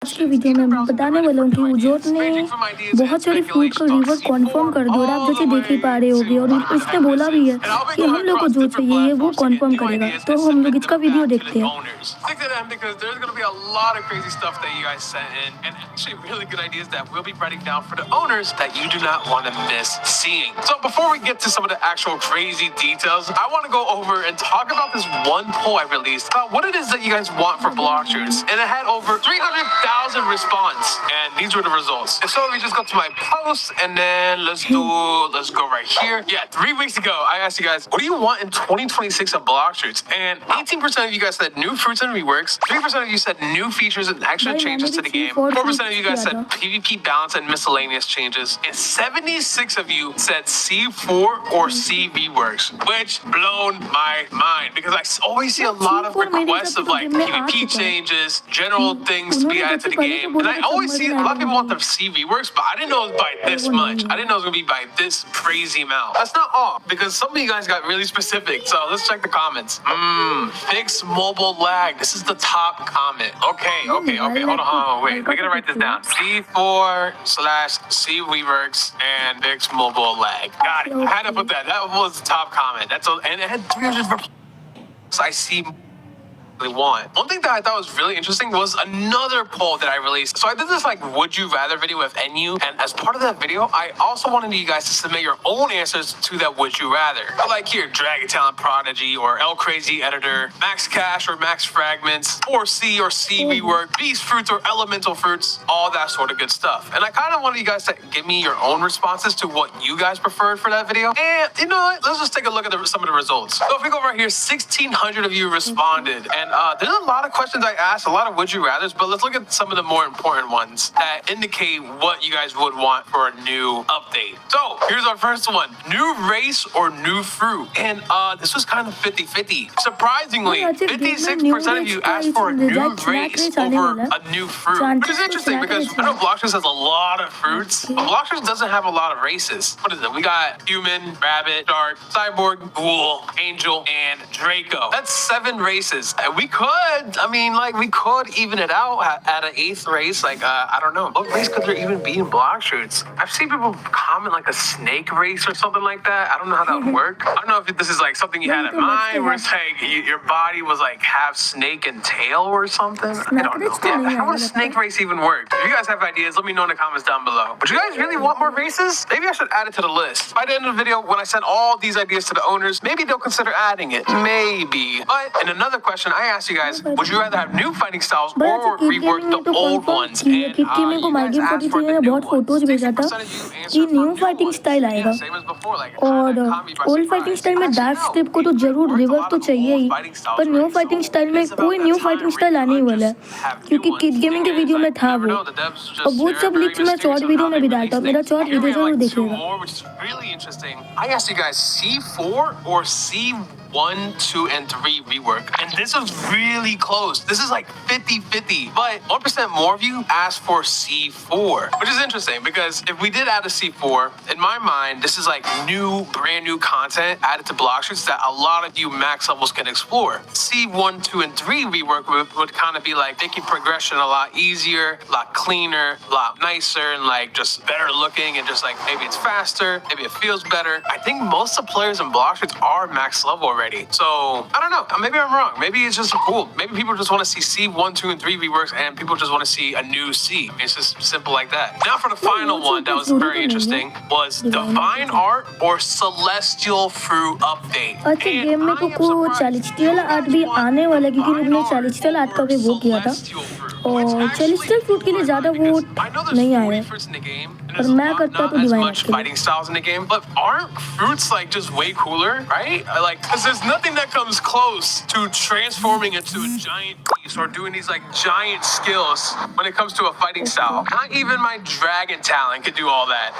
आज की वीडियो में मैं बताने वाला हूँ कि उजोथ ने बहुत सारे फ्रूट का रिवर्क कन्फर्म कर दिया और आप जैसे देख ही पा रहे होगे और उसने बोला भी है कि हम लोग को जो चाहिए ये वो कन्फर्म करेगा। तो हम लोग इसका वीडियो देखते हैं। So before we get to some of the actual crazy details, I want to go over and talk about this one poll I released about what it is that you guys want for Blox Fruits, and it had over 300,000 response, and these were the results. And so we just go to my post, and then let's go right here. Yeah, 3 weeks ago, I asked you guys, what do you want in 2026 of Blox Fruits? And 18% of you guys said new fruits and reworks. 3% of you said new features and extra changes to the game. 4% of you guys said PvP balance and miscellaneous changes. And 76 of you said C4 or CV works, which blown my mind because I always see a lot of requests of like PvP changes, general things to be added to the game, and I always see a lot of people want the CV works, but I didn't know it was by this much. I didn't know it was gonna be by this crazy amount. That's not all, because some of you guys got really specific. So let's check the comments. Fix mobile lag. This is the top comment. Okay. Hold on. Wait. We gotta write this down. C4/CV works and fix mobile lag. Got it. I had to put that. That was the top comment. And it had 300. So I see. Want. One thing that I thought was really interesting was another poll that I released. So I did this like would you rather video with NU, and as part of that video, I also wanted you guys to submit your own answers to that would you rather. Like here, Dragon Talent Prodigy or L Crazy Editor, Max Cash or Max Fragments, or C or CV Work, Beast Fruits or Elemental Fruits, all that sort of good stuff. And I kind of wanted you guys to give me your own responses to what you guys preferred for that video. And you know what? Let's just take a look at some of the results. So if we go right here, 1,600 of you responded, and there's a lot of questions I asked, a lot of would you rathers, but let's look at some of the more important ones that indicate what you guys would want for a new update. So here's our first one: new race or new fruit. And this was kind of 50-50. Surprisingly, 56% of you asked for a new race over a new fruit, which is interesting because I know Blox Fruits has a lot of fruits, but Blox Fruits doesn't have a lot of races. What is it? We got human, rabbit, shark, cyborg, ghoul, angel, and Draco. That's 7 races. And we could even it out at an 8th race. Like, I don't know. What race could there even be in Blox Fruits? I've seen people comment like a snake race or something like that. I don't know how that would work. I don't know if this is like something you had in mind where it's like your body was like half snake and tail or something. I don't know. Yeah, how would a snake race even work? If you guys have ideas, let me know in the comments down below. But you guys really want more races? Maybe I should add it to the list. By the end of the video, when I send all these ideas to the owners, maybe they'll consider adding it. Maybe. But in another question, I asked you guys, would you rather have new fighting styles or rework the old ones? And you guys asked for the new ones. 60% of you answered new fighting style आएगा और old fighting style में dark strip को तो जरूर rework तो चाहिए ही, पर new fighting style में कोई न्यू फाइटिंग स्टाइल आने ही वाला है क्योंकि किड गेमिंग के वीडियो में था वो, और वो सब लिंक्स मैं शॉर्ट वीडियो में भी डालता हूँ। मेरा शॉर्ट वीडियो जरूर देखिएगा। I asked you guys C4 or C1, 2, and 3 rework, and this was really close. This is like 50-50, but 1% more of you asked for C4, which is interesting because if we did add a C4, in my mind, this is like brand new content added to Blox Fruits that a lot of you max levels can explore. C1, 2, and 3 rework would kind of be like making progression a lot easier, a lot cleaner, a lot nicer, and like just better looking, and just like maybe it's faster, maybe it feels better. I think most of the players in Blox Fruits are max level already. So I don't know. Maybe I'm wrong. Maybe it's just cool. Maybe people just want to see C1, 2, and 3 reworks, and people just want to see a new C. It's just simple like that. Now for the final one that was very interesting was Divine Art or Celestial Fruit update. अच्छा game में को celestial art भी आने वाला है क्योंकि उन्होंने celestial art का भी वो किया था और celestial fruit के लिए ज़्यादा वो नहीं आया और मैं करता तो divine art fighting styles in the game, but aren't fruits like just way cooler, right? Like, because there's nothing that comes close to transforming into a giant beast or doing these like giant skills when it comes to a fighting style. Not even my dragon talent could do all that.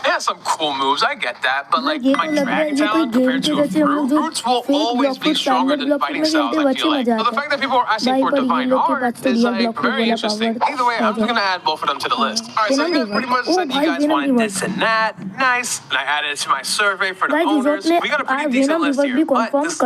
It has some cool moves, I get that, but like my dragon talent compared to a fruits will always be stronger than fighting styles, I feel like. But the fact that people are asking for divine art is like very interesting. Either way, I'm just gonna add both of them to the list. Alright, so you guys pretty much said you guys wanted this and that. Nice. And I added it to my survey for the owners. We got a pretty decent list here, but this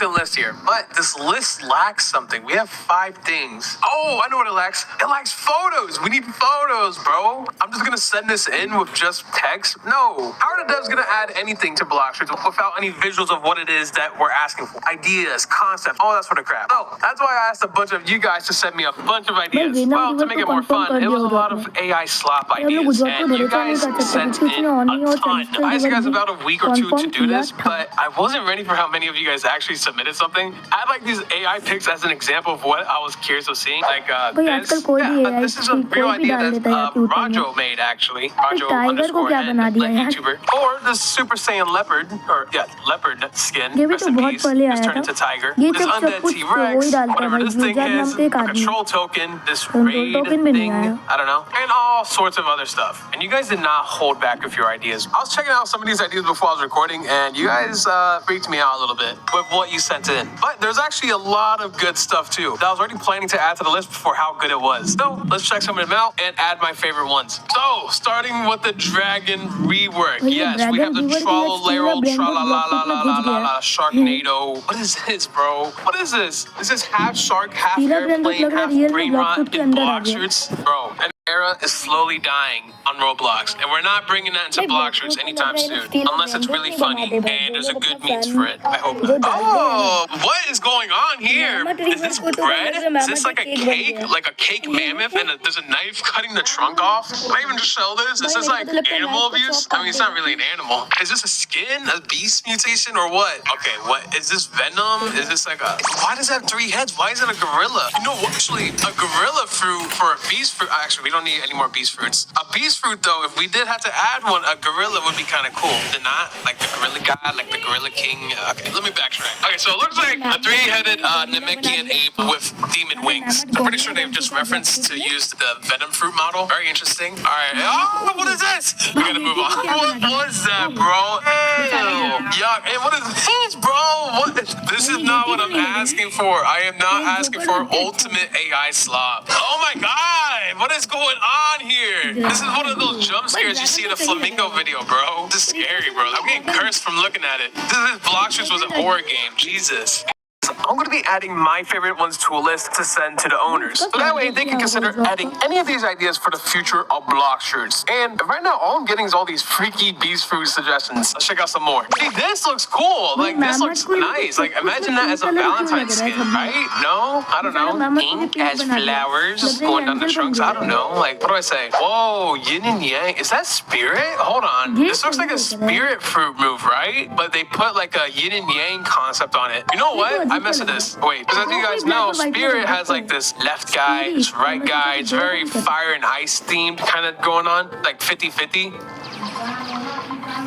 list here, but this list lacks something. We have 5 things. Oh, I know what it lacks. It lacks photos. We need photos, bro. I'm just gonna send this in with just text. No. How are the devs gonna add anything to Blox Fruits without any visuals of what it is that we're asking for? Ideas, concepts, all that sort of crap. So that's why I asked a bunch of you guys to send me a bunch of ideas. Well, to make it more fun, it was a lot of AI slop ideas, and you guys sent in a ton. I asked you guys about a week or 2 to do this, but I wasn't ready for how many of you guys actually submitted something. I had like these AI pics as an example of what I was curious of seeing. Like this. Yeah, this is a real idea that Rajo made actually. Rajo underscore N, like YouTuber. Or this Super Saiyan leopard, or leopard skin, rest in peace, just turned into tiger. This undead T-Rex, whatever this thing is, a control token, this raid thing, I don't know, and all sorts of other stuff. And you guys did not hold back with your ideas. I was checking out some of these ideas before I was recording, and you guys freaked me out a little bit with what you sent in. But there's actually a lot of good stuff too that I was already planning to add to the list before how good it was. So let's check some of them out and add my favorite ones. So starting with the dragon rework. Yes, we have the Trollalero Tralalalala Sharknado. What is this, bro? What is this? This is half shark, half airplane, half brain rot in Blox Fruits, bro. An era is slowly dying on Roblox, and we're not bringing that into Blox Fruits anytime soon, unless it's really funny and there's a good means for it. I hope. Oh, what is going on here? Is this bread? Is this like a cake? Like a cake mammoth, and there's a knife cutting the trunk off? Can I even just show this? Is this like animal abuse? I mean, it's not really an animal. Is this a skin? A beast mutation or what? Okay, what is this? Venom? Is this like a? Why does it have 3 heads? Why is it a gorilla? You know, actually, a gorilla fruit for a beast fruit. Actually, we don't need any more beast fruits. A beast fruit, though, if we did have to add one, a gorilla would be kind of cool. Did not? Like the gorilla god, like the gorilla king. Okay, let me backtrack. Okay, so it looks like a 3-headed Namekian ape with demon wings. I'm pretty sure they've just referenced to use the Venom fruit model. Very interesting. All right. Oh, what is this? We gotta move on. What was that, bro? Ew. Yuck. Hey, what is this, bro? What? This is not what I'm asking for. I am not asking for ultimate AI slop. Oh my god. What is going on here? This is one of those jump scares you see in a flamingo video, bro. This is scary, bro. I'm getting cursed from looking at it. This Blox Fruits was a horror game. Jesus. I'm going to be adding my favorite ones to a list to send to the owners. So that way they can consider adding any of these ideas for the future of Blox Fruits. And right now, all I'm getting is all these freaky beast fruit suggestions. Let's check out some more. See, this looks cool. Like, this looks nice. Like, imagine that as a Valentine's skin, right? No? I don't know. Ink as flowers going down the trunks. I don't know. Like, what do I say? Whoa, yin and yang. Is that spirit? Hold on. This looks like a spirit fruit move, right? But they put like a yin and yang concept on it. You know what? I messed with this. Wait, because as you guys know, Spirit has like this left guy, this right guy. It's very fire and ice themed kind of going on, like 50-50.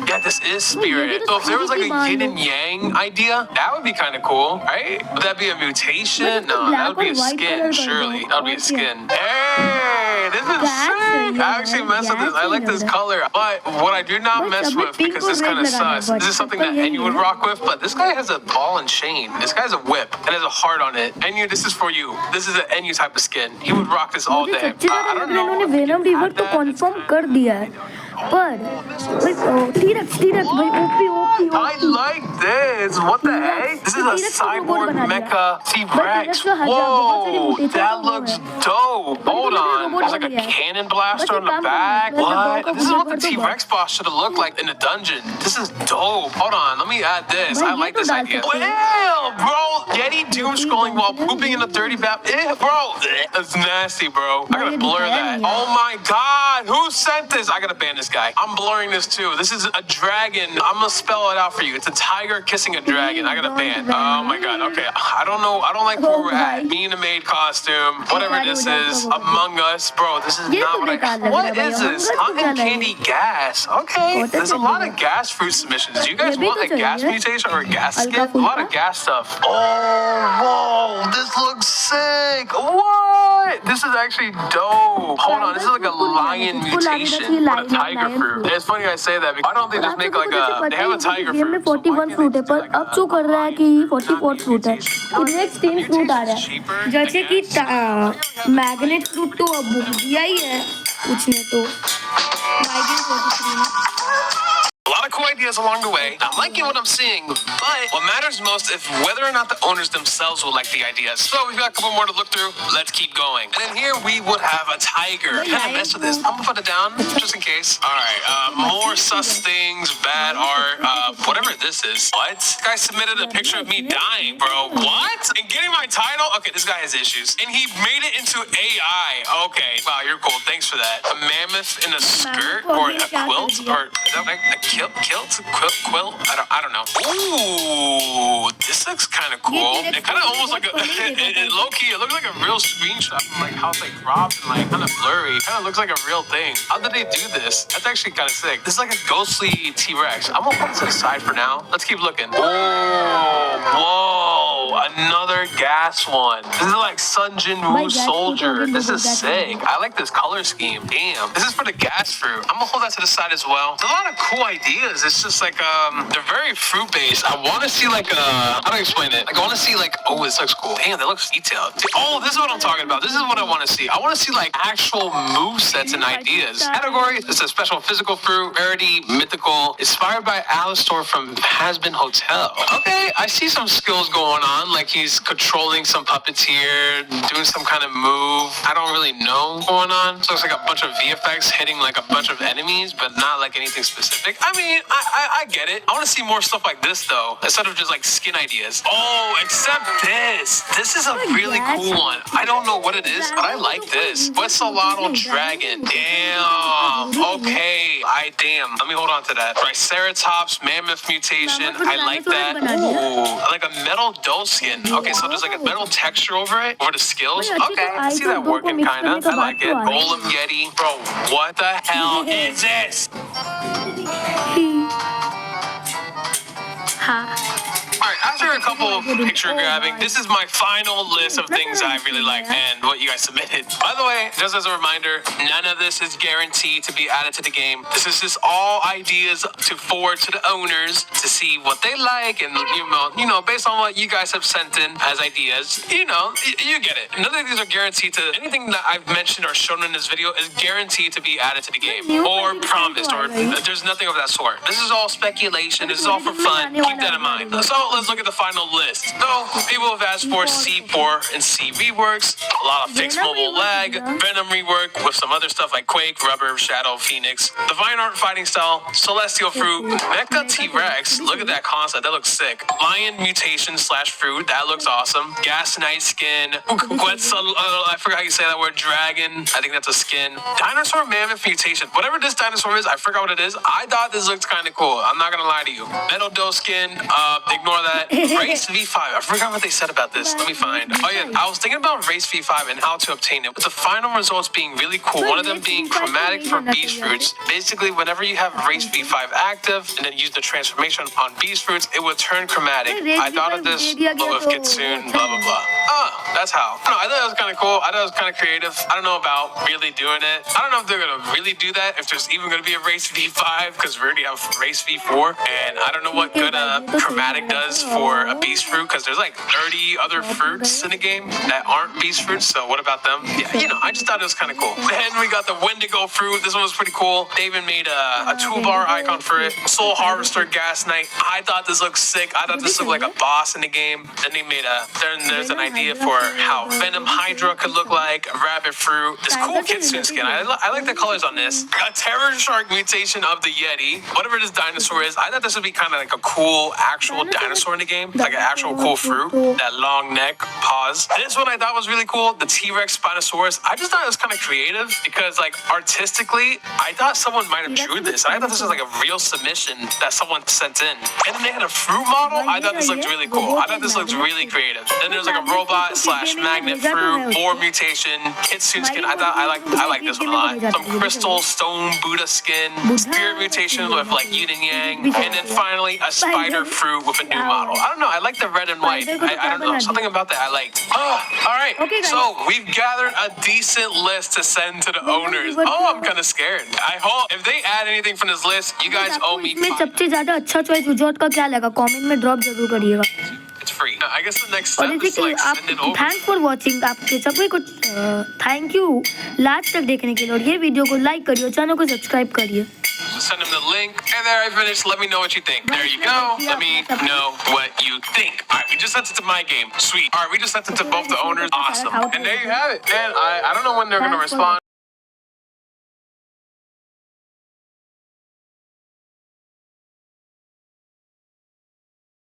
Yeah, this is Spirit. So if there was like a yin and yang idea, that would be kind of cool, right? Would that be a mutation? No, that would be a skin, surely. That would be a skin. Hey, this is sick. I actually mess with this. I like this color. But what I do not mess with, because this kind of sus, this is something that Enu would rock with, but this guy has a ball and chain. This guy has a whip and has a heart on it. Enu, this is for you. This is an Enu type of skin. He would rock this all day. I don't know. Venom Rework तो confirm कर दिया है, पर T-Rex भाई OP. I like this. What the heck? This is a cyborg mecha T-Rex. Whoa, that looks dope. Hold on. There's like a cannon blaster on the back. What? This is what the T-Rex boss should have looked like in a dungeon. This is dope. Hold on. Let me add this. I like this idea. Well, bro. Yeti doom scrolling while pooping in a dirty bath. Bro. That's nasty, bro. I gotta blur that. Oh my god. Who sent this? I gotta ban this guy. I'm blurring this too. This is a dragon. I'm gonna spell it out for you. It's a tiger kissing a dragon. I gotta ban. Oh my god. Okay. I don't know. I don't like where we're at. Me in a maid costume. Whatever this is. Among Us. Bro, this is not what I... What is this? Cotton candy gas. Okay. There's a lot of gas fruit submissions. Do you guys want a gas mutation or a gas skin? A lot of gas stuff. Oh, whoa. This looks sick. What? This is actually dope. Hold on. This is like a lion mutation with a tiger fruit. It's funny I say that because I don't think just make like a... They have a tiger fruit. में 41 fruit है, पर अब जो कर रहा है कि 44 fruit है, इनमें 16 फ्रूट आ रहा है, जैसे कि मैग्नेट फ्रूट तो अब दिया ही है कुछ ने तो माइग्रेन 43 में. A lot of cool ideas along the way. I'm liking what I'm seeing, but what matters most is whether or not the owners themselves will like the ideas. So we've got a couple more to look through. Let's keep going. And then here we would have a tiger. Kind of mess with this. I'm gonna put it down just in case. All right, more sus things, bad art, whatever this is. What? This guy submitted a picture of me dying, bro. What? And getting my title? Okay, this guy has issues. And he made it into AI. Okay, wow, you're cool. Thanks for that. A mammoth in a skirt or a quilt, or is that like a kilt? Quilt? I don't know. Ooh, this looks kind of cool. It kind of almost like low key. It looks like a real screenshot from like how it's like cropped and like kind of blurry. Kind of looks like a real thing. How did they do this? That's actually kind of sick. This is like a ghostly T-Rex. I'm gonna put this to the side for now. Let's keep looking. Whoa, another gas one. This is like Sun Jin Woo Soldier. This is sick. I like this color scheme. Damn. This is for the gas fruit. I'm gonna hold that to the side as well. There's a lot of cool ideas. It's just like they're very fruit based. I want to see like how do I explain it? Like I want to see like, oh, this looks cool. Damn, that looks detailed. Oh, this is what I'm talking about. This is what I want to see. I want to see like actual move sets and ideas. Category is a special physical fruit, rarity, mythical, inspired by Alistor from Has Been Hotel. Okay, I see some skills going on. Like he's controlling some puppets here, doing some kind of move. I don't really know what's going on. So it's like a bunch of VFX hitting like a bunch of enemies, but not like anything specific. I mean, I get it. I want to see more stuff like this though, instead of just like skin ideas. Oh, except this. This is a really cool one. I don't know what it is, but I like this. Westsalado Dragon. Damn. Okay. Damn. Let me hold on to that. Triceratops, Mammoth Mutation. I like that. Ooh. Like a metal dough skin. Okay, so there's like a metal texture over it, over the skills. Okay, I see that working kinda. I like it. Golem Yeti. Bro, what the hell is this? Alright, after a couple of picture grabbing, this is my final list of things I really like and what you guys submitted. By the way, just as a reminder, none of this is guaranteed to be added to the game. This is just all ideas to forward to the owners to see what they like and, you know, based on what you guys have sent in as ideas, you know, you get it. None of these are guaranteed to, anything that I've mentioned or shown in this video is guaranteed to be added to the game or promised, or there's nothing of that sort. This is all speculation. This is all for fun. Keep that in mind. So let's look at the final list. So people have asked for C4 and C reworks, a lot of fixed mobile lag, Venom Rework with some other stuff like Quake, Rubber, Shadow, Phoenix, Divine Art Fighting Style, Celestial Fruit, Mecha T-Rex. Look at that concept. That looks sick. Lion Mutation / Fruit. That looks awesome. Gas Knight Skin. I forgot how you say that word. Dragon. I think that's a skin. Dinosaur Mammoth Mutation. Whatever this dinosaur is, I forgot what it is. I thought this looked kind of cool. I'm not gonna lie to you. Metal Doe Skin. Ignore that. Race V5. I forgot what they said about this. Let me find. Oh yeah, I was thinking about Race V5 and how to obtain it, with the final results being really cool. One of them being chromatic for Beast Fruits. Basically, whenever you have Race V5 active and then use the transformation on Beast Fruits, it would turn chromatic. I thought of this with Kitsune, blah blah blah. That's how. No, I thought it was kind of cool. I thought it was kind of creative. I don't know about really doing it. I don't know if they're gonna really do that, if there's even gonna be a Race V5, because we already have Race V4, and I don't know what good chromatic does for a Beast Fruit, because there's like 30 other fruits in the game that aren't Beast Fruits, so what about them? Yeah, you know, I just thought it was kind of cool. Then we got the Wendigo Fruit. This one was pretty cool. They even made a toolbar icon for it. Soul Harvester Gas Knight. I thought this looked sick. I thought this looked like a boss in the game. Then they made there's an idea for how Venom Hydra could look like, a rabbit fruit. This cool Kitsune skin. I like the colors on this. A Terror Shark Mutation of the Yeti. Whatever this dinosaur is, I thought this would be kind of like a cool actual dinosaur in the game. Like an actual cool fruit. That long neck, paws. This one I thought was really cool. The T-Rex Spinosaurus. I just thought it was kind of creative because like artistically, I thought someone might have drew this. I thought this was like a real submission that someone sent in. And then they had a fruit model. I thought this looked really cool. I thought this looked really creative. Then there's like a robot / magnet fruit, or mutation, Kitsune skin. I like this one a lot. Some crystal stone Buddha skin, spirit mutation with like yin and yang, and then finally a spider fruit with a new model. I don't know. I like the red and white. I don't know. Something about that I like. Oh, all right. So we've gathered a decent list to send to the owners. Oh, I'm kind of scared. I hope if they add anything from this list, you guys owe me. सबसे ज़्यादा अच्छा choice उजोथ का क्या लगा? Comment में drop जरूर करिएगा. It's free. I guess the next और step जैसे is to कि like आप send it over. Thanks for watching, आपके सभी को थैंक यू लास्ट तक देखने के लिए, और ये वीडियो को लाइक करिए, चैनल को सब्सक्राइब करिए. Send him the link. And there I finished. Let me know what you think. There you go. Let me know what you think. All right, we just sent it to my game. Sweet. All right, we just sent it to both the owners. Awesome. And there you have it. And I don't know when they're going to respond.